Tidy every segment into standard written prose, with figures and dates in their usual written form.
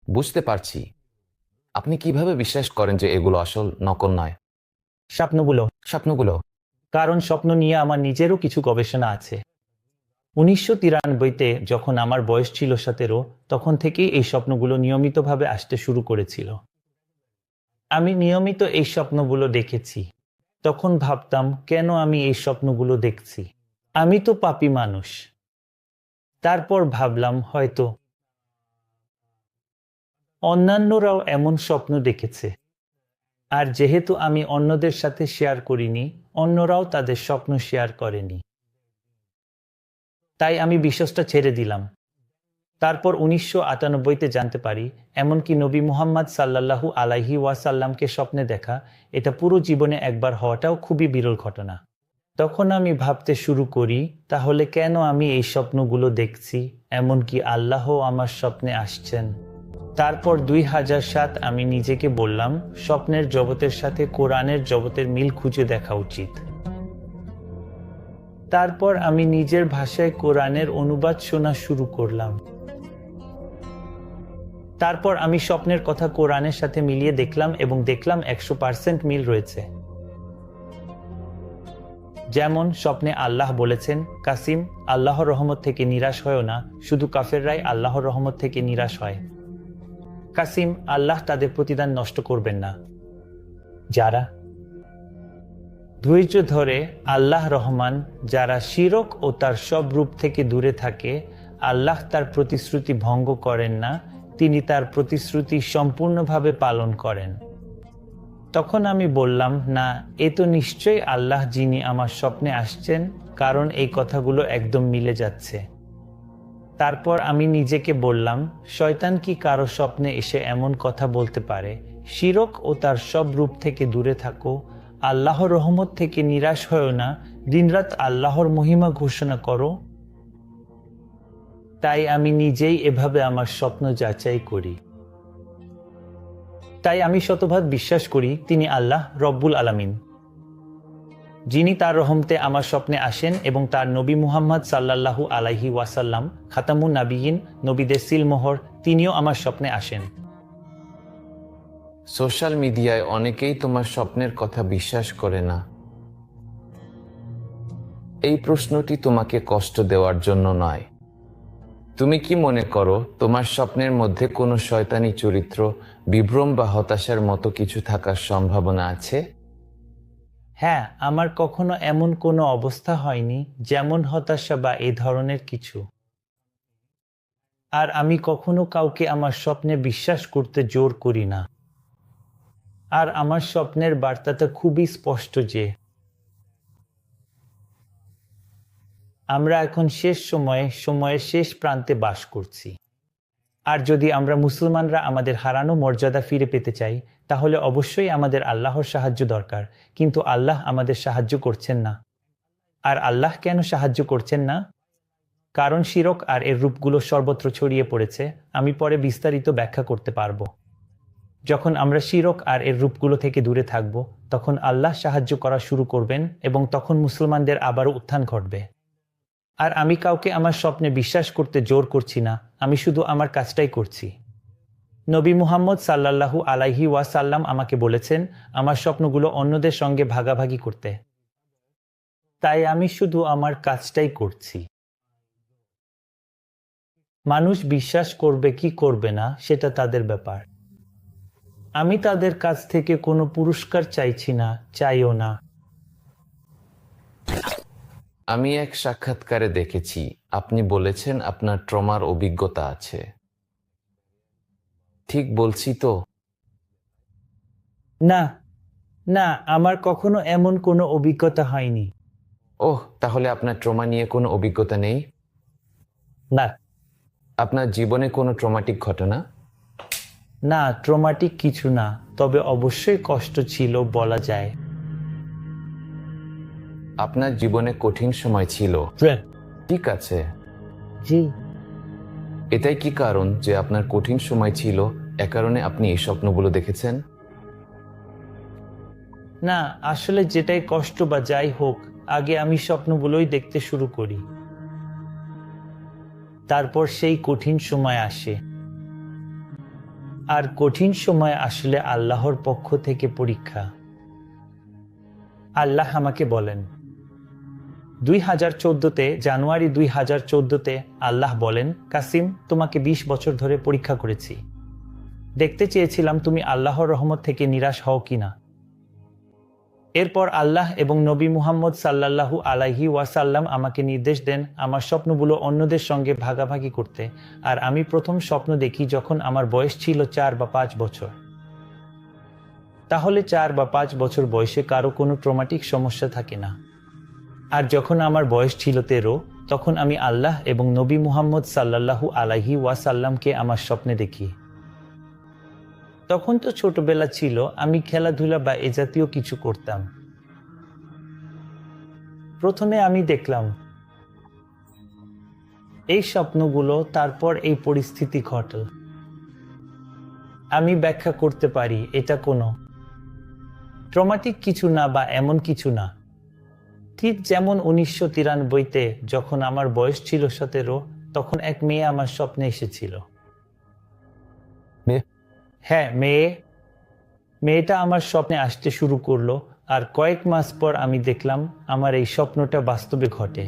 বুঝতে পারছি। আপনি কিভাবে বিশ্বাস করেন যে এগুলো আসল নকল নয়? স্বপ্নগুলো। স্বপ্নগুলো? কারণ স্বপ্ন নিয়ে আমার নিজেরও কিছু গবেষণা আছে। 1993-তে যখন আমার বয়স ছিল 17, তখন থেকেই এই স্বপ্নগুলো নিয়মিতভাবে আসতে শুরু করেছিল। আমি নিয়মিত এই স্বপ্নগুলো দেখেছি। তখন ভাবতাম, কেন আমি এই স্বপ্নগুলো দেখছি? আমি তো পাপী মানুষ। তারপর ভাবলাম, হয়তো অন্যান্যরাও এমন স্বপ্ন দেখেছে। আর যেহেতু আমি অন্যদের সাথে শেয়ার করিনি, অন্যরাও তাদের স্বপ্ন শেয়ার করেনি। তাই আমি বিশ্বাসটা ছেড়ে দিলাম। তারপর 1998-তে জানতে পারি, এমনকি নবী মুহাম্মদ সাল্লাল্লাহু আলাইহি ওয়াসাল্লামকে স্বপ্নে দেখা, এটা পুরো জীবনে একবার হওয়াটাও খুবই বিরল ঘটনা। তখন আমি ভাবতে শুরু করি, তাহলে কেন আমি এই স্বপ্নগুলো দেখছি, এমনকি আল্লাহও আমার স্বপ্নে আসছেন। তারপর 2007 আমি নিজেকে বললাম, স্বপ্নের জগতের সাথে কোরআনের জগতের মিল খুঁজে দেখা উচিত। তারপর আমি নিজের ভাষায় কোরআনের অনুবাদ শোনা শুরু করলাম। তারপর আমি স্বপ্নের কথা কোরআনের সাথে মিলিয়ে দেখলাম এবং দেখলাম 100% মিল রয়েছে। যেমন স্বপ্নে আল্লাহ বলেছেন, কাসিম, আল্লাহর রহমত থেকে নিরাশ হয়ও না, শুধু কাফেররাই আল্লাহর রহমত থেকে নিরাশ হয়। কাসিম, আল্লাহ তাদের প্রতিদান নষ্ট করবেন না, যারা ধৈর্য ধরে। আল্লাহ রহমান, যারা শিরক ও তার সব রূপ থেকে দূরে থাকে। আল্লাহ তার প্রতিশ্রুতি ভঙ্গ করেন না, তিনি তার প্রতিশ্রুতি সম্পূর্ণভাবে পালন করেন। তখন আমি বললাম, না, এ তো নিশ্চয়ই আল্লাহ যিনি আমার স্বপ্নে আসছেন, কারণ এই কথাগুলো একদম মিলে যাচ্ছে। তারপর আমি নিজেকে বললাম, শয়তান কি কারো স্বপ্নে এসে এমন কথা বলতে পারে, শিরক ও তার সব রূপ থেকে দূরে থাকো, আল্লাহর রহমত থেকে নিরাশ হয়ো না, দিনরাত আল্লাহর মহিমা ঘোষণা করো। তাই আমি নিজেই এভাবে আমার স্বপ্ন যাচাই করি। তাই আমি শতভাগ বিশ্বাস করি তিনি আল্লাহ রব্বুল আলামিন, যিনি তার রহমতে আমার স্বপ্নে আসেন, এবং তার নবী মুহাম্মদ সাল্লাল্লাহু আলাইহি ওয়াসাল্লাম, খাতামুন নাবিয়িন, নবীদের সিলমোহর, তিনিও আমার স্বপ্নে আসেন। সোশ্যাল মিডিয়ায় অনেকেই তোমার স্বপ্নের কথা বিশ্বাস করে না। এই প্রশ্নটি তোমাকে কষ্ট দেওয়ার জন্য নয়। তুমি কি মনে করো তোমার স্বপ্নের মধ্যে কোনো শয়তানি চরিত্র, বিভ্রম বা হতাশার মতো কিছু থাকার সম্ভাবনা আছে? হ্যাঁ, আমার কখনো এমন কোনো অবস্থা হয়নি যেমন হতাশা বা এই ধরনের কিছু। আর আমি কখনো কাউকে আমার স্বপ্নে বিশ্বাস করতে জোর করি না। আর আমার স্বপ্নের বার্তাটা খুবই স্পষ্ট যে আমরা এখন শেষ সময়ের শেষ প্রান্তে বাস করছি। আর যদি আমরা মুসলমানরা আমাদের হারানো মর্যাদা ফিরে পেতে চাই, তাহলে অবশ্যই আমাদের আল্লাহর সাহায্য দরকার। কিন্তু আল্লাহ আমাদের সাহায্য করছেন না। আর আল্লাহ কেন সাহায্য করছেন না? কারণ শিরক আর এর রূপগুলো সর্বত্র ছড়িয়ে পড়েছে। আমি পরে বিস্তারিত ব্যাখ্যা করতে পারবো। যখন আমরা শিরক আর এর রূপগুলো থেকে দূরে থাকব, তখন আল্লাহ সাহায্য করা শুরু করবেন এবং তখন মুসলমানদের আবারও উত্থান ঘটবে। আর আমি কাউকে আমার স্বপ্নে বিশ্বাস করতে জোর করছি না, আমি শুধু আমার কাজটাই করছি। নবী মুহাম্মদ সাল্লাল্লাহু আলাইহি ওয়াসাল্লাম আমাকে বলেছেন আমার স্বপ্নগুলো অন্যদের সঙ্গে ভাগাভাগি করতে। তাই আমি শুধু আমার কাজটাই করছি। মানুষ বিশ্বাস করবে কি করবে না সেটা তাদের ব্যাপার। আমি তাদের কাছ থেকে কোনো পুরস্কার চাইছি না, চাইও না। আমি এক সাক্ষাৎকারে দেখেছি আপনি বলেছেন আপনার ট্রমার অভিজ্ঞতা আছে। ঠিক বলছি তো? না, না, আমার কখনো এমন কোনো অভিজ্ঞতা হয়নি। ওহ, তাহলে আপনার ট্রমা নিয়ে কোনো অভিজ্ঞতা নেই? না, আপনার জীবনে কোনো ট্রমাটিক ঘটনা? না, ট্রমাটিক কিছু না, তবে অবশ্যই কষ্ট ছিল বলা যায়। আপনার জীবনে কঠিন সময় ছিল? ঠিক আছে। জি। এটাই কি কারণ যে আপনার কঠিন সময় ছিল, এ কারণে আপনি এই স্বপ্নগুলো দেখেছেন? না, আসলে যেটাই কষ্ট বা যাই হোক, আগে আমি স্বপ্নগুলোই দেখতে শুরু করি। তারপর সেই কঠিন সময় আসে। আর কঠিন সময় আসলে আল্লাহর পক্ষ থেকে পরীক্ষা। আল্লাহ আমাকে বলেন, 2014-তে জানুয়ারি 2014-তে আল্লাহ বলেন, কাসিম, তোমাকে 20 বছর ধরে পরীক্ষা করেছি। দেখতে চেয়েছিলাম তুমি আল্লাহর রহমত থেকে নিরাশ হও কিনা। এরপর আল্লাহ এবং নবী মুহাম্মদ সাল্লাল্লাহু আলাইহি ওয়াসাল্লাম আমাকে নির্দেশ দেন আমার স্বপ্নগুলো অন্যদের সঙ্গে ভাগাভাগি করতে। আর আমি প্রথম স্বপ্ন দেখি যখন আমার বয়স ছিল 4 বা 5 বছর। তাহলে 4 বা 5 বছর বয়সে কারো কোনো ট্রমাটিক সমস্যা থাকে না। আর যখন আমার বয়স ছিল 13, তখন আমি আল্লাহ এবং নবী মুহাম্মদ সাল্লাল্লাহু আলাইহি ওয়াসাল্লামকে আমার স্বপ্নে দেখি। তখন তো ছোটবেলা ছিল, আমি খেলাধুলা বা এ জাতীয় কিছু করতাম। প্রথমে আমি দেখলাম এই স্বপ্নগুলো, তারপর এই পরিস্থিতি ঘটল। আমি ব্যাখ্যা করতে পারি এটা কোনো ট্রমাটিক কিছু না বা এমন কিছু না। ঠিক যেমন 1993-তে যখন আমার বয়স ছিল 17, তখন এক মেয়ে আমার স্বপ্নে এসেছিল। হ্যাঁ, মেয়েটা আমার স্বপ্নে আসতে শুরু করলো, আর কয়েক মাস পর আমি দেখলাম আমার এই স্বপ্নটা বাস্তবে ঘটে।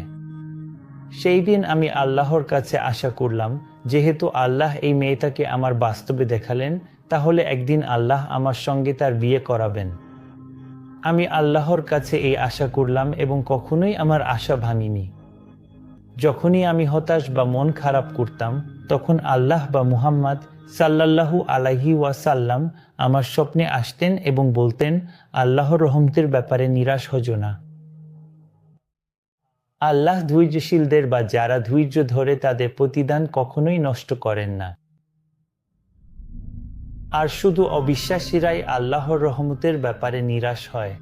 সেই দিন আমি আল্লাহর কাছে আশা করলাম, যেহেতু আল্লাহ এই মেয়েটাকে আমার বাস্তবে দেখালেন, তাহলে একদিন আল্লাহ আমার সঙ্গে তার বিয়ে করাবেন। আমি আল্লাহর কাছে এই আশা করলাম এবং কখনোই আমার আশা ভাঙিনি। যখনই আমি হতাশ বা মন খারাপ করতাম, তখন আল্লাহ বা মুহাম্মদ সাল্লাল্লাহু আলাইহি ওয়াসাল্লাম আমার স্বপ্নে আসতেন এবং বলতেন, আল্লাহর রহমতের ব্যাপারে নিরাশ হজো না। আল্লাহ ধৈর্যশীলদের বা যারা ধৈর্য ধরে তাদের প্রতিদান কখনোই নষ্ট করেন না। আর শুধু অবিশ্বাসীরাই আল্লাহর রহমতের ব্যাপারে নিরাশ হয়।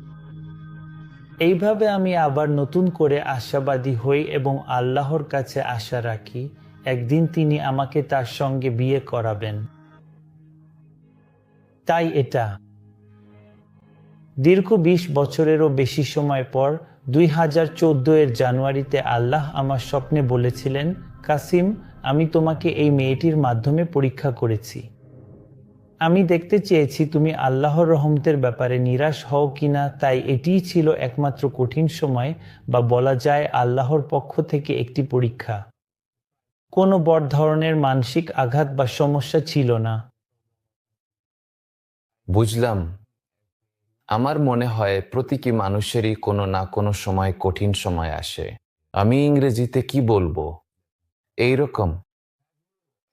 এইভাবে আমি আবার নতুন করে আশাবাদী হই এবং আল্লাহর কাছে আশা রাখি একদিন তিনি আমাকে তার সঙ্গে বিয়ে করাবেন। তাই এটা দীর্ঘ 20 বছরেরও বেশি সময় পর 2014-এর জানুয়ারিতে আল্লাহ আমার স্বপ্নে বলেছিলেন, কাসিম, আমি তোমাকে এই মেয়েটির মাধ্যমে পরীক্ষা করেছি। আমি দেখতে চেয়েছি তুমি আল্লাহর রহমতের ব্যাপারে নিরাশ হও কিনা। তাই এটিই ছিল একমাত্র কঠিন সময়, বা বলা যায় আল্লাহর পক্ষ থেকে একটি পরীক্ষা। কোনো বড় ধরনের মানসিক আঘাত বা সমস্যা ছিল না। বুঝলাম। আমার মনে হয় প্রতিটি মানুষেরই কোনো না কোনো সময় কঠিন সময় আসে। আমি ইংরেজিতে কি বলবো, এইরকম।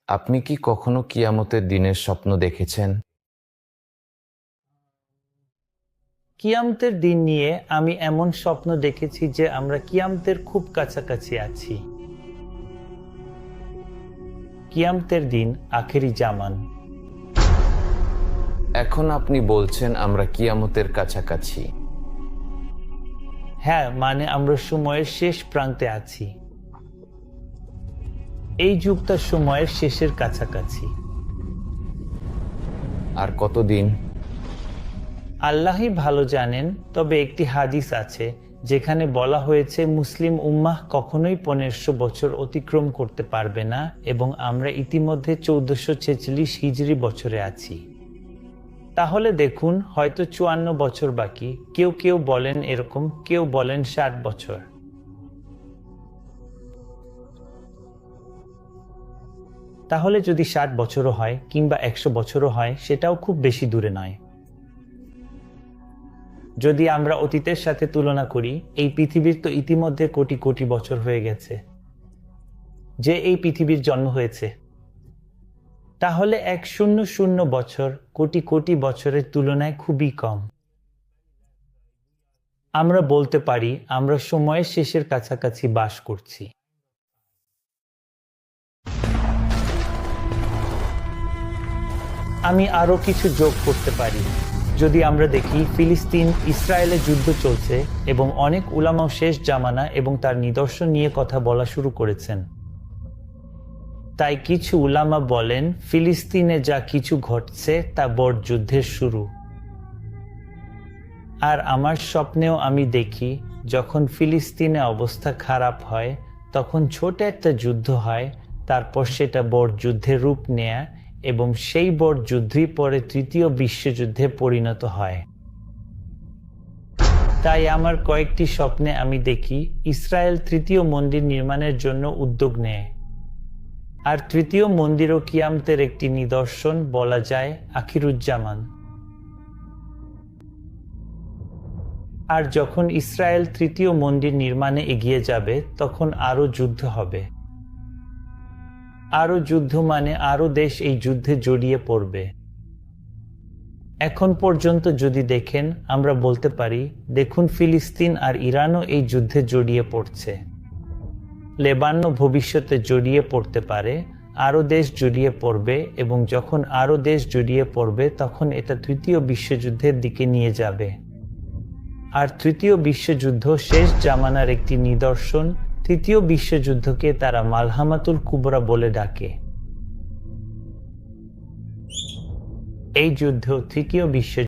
আপনি কি কখনো কিয়ামতের দিনের স্বপ্ন দেখেছেন? কিয়ামতের দিন নিয়ে আমি এমন স্বপ্ন দেখেছি যে আমরা কিয়ামতের খুব কাছাকাছি আছি। কিয়ামতের দিন আখেরি জামান। এখন আপনি বলছেন আমরা কিয়ামতের কাছাকাছি। হ্যাঁ, মানে আমরা সময়ের শেষ প্রান্তে আছি। এই যুগটা সময়ের শেষের কাছাকাছি। আর কতদিন? আল্লাহই ভালো জানেন। তবে একটি হাদিস আছে যেখানে বলা হয়েছে মুসলিম উম্মাহ কখনোই 1500 বছর অতিক্রম করতে পারবে না, এবং আমরা ইতিমধ্যে 1446 হিজরি বছরে আছি। তাহলে দেখুন, হয়তো 54 বছর বাকি। কেউ কেউ বলেন এরকম, কেউ বলেন 60 বছর। তাহলে যদি 60 বছরও হয় কিংবা 100 বছরও হয়, সেটাও খুব বেশি দূরে নয়। যদি আমরা অতীতের সাথে তুলনা করি, এই পৃথিবীর তো ইতিমধ্যে কোটি কোটি বছর হয়ে গেছে যে এই পৃথিবীর জন্ম হয়েছে। তাহলে 100 বছর কোটি কোটি বছরের তুলনায় খুবই কম। আমরা বলতে পারি আমরা সময়ের শেষের কাছাকাছি বাস করছি। আমি আরো কিছু যোগ করতে পারি। যদি আমরা দেখি ফিলিস্তিন ইসরায়েলে যুদ্ধ চলছে এবং অনেক উলামাও শেষ জামানা এবং তার নিদর্শন নিয়ে কথা বলা শুরু করেছেন। তাই কিছু উলামা বলেন ফিলিস্তিনে যা কিছু ঘটছে তা বড় যুদ্ধের শুরু। আর আমার স্বপ্নেও আমি দেখি যখন ফিলিস্তিনে অবস্থা খারাপ হয়, তখন ছোট একটা যুদ্ধ হয়, তারপর সেটা বড় যুদ্ধের রূপ নেয় এবং সেই বড় যুদ্ধই পরে তৃতীয় বিশ্বযুদ্ধে পরিণত হয়। তাই আমার কয়েকটি স্বপ্নে আমি দেখি ইসরায়েল তৃতীয় মন্দির নির্মাণের জন্য উদ্যোগ নেয়। আর তৃতীয় মন্দিরও কিয়ামতের একটি নিদর্শন, বলা যায় আখিরুজ্জামান। আর যখন ইসরায়েল তৃতীয় মন্দির নির্মাণে এগিয়ে যাবে তখন আরও যুদ্ধ হবে। আরও যুদ্ধ মানে আরও দেশ এই যুদ্ধে জড়িয়ে পড়বে। এখন পর্যন্ত যদি দেখেন, আমরা বলতে পারি দেখুন ফিলিস্তিন আর ইরানও এই যুদ্ধে জড়িয়ে পড়ছে। লেবানও ভবিষ্যতে জড়িয়ে পড়তে পারে, আরও দেশ জড়িয়ে পড়বে, এবং যখন আরও দেশ জড়িয়ে পড়বে তখন এটা তৃতীয় বিশ্বযুদ্ধের দিকে নিয়ে যাবে। আর তৃতীয় বিশ্বযুদ্ধ শেষ জামানার একটি নিদর্শন। তৃতীয় বিশ্বযুদ্ধকে তারা মালহামাতুল কুবরা বলে ডাকে। এই যুদ্ধ তৃতীয় বিশ্ব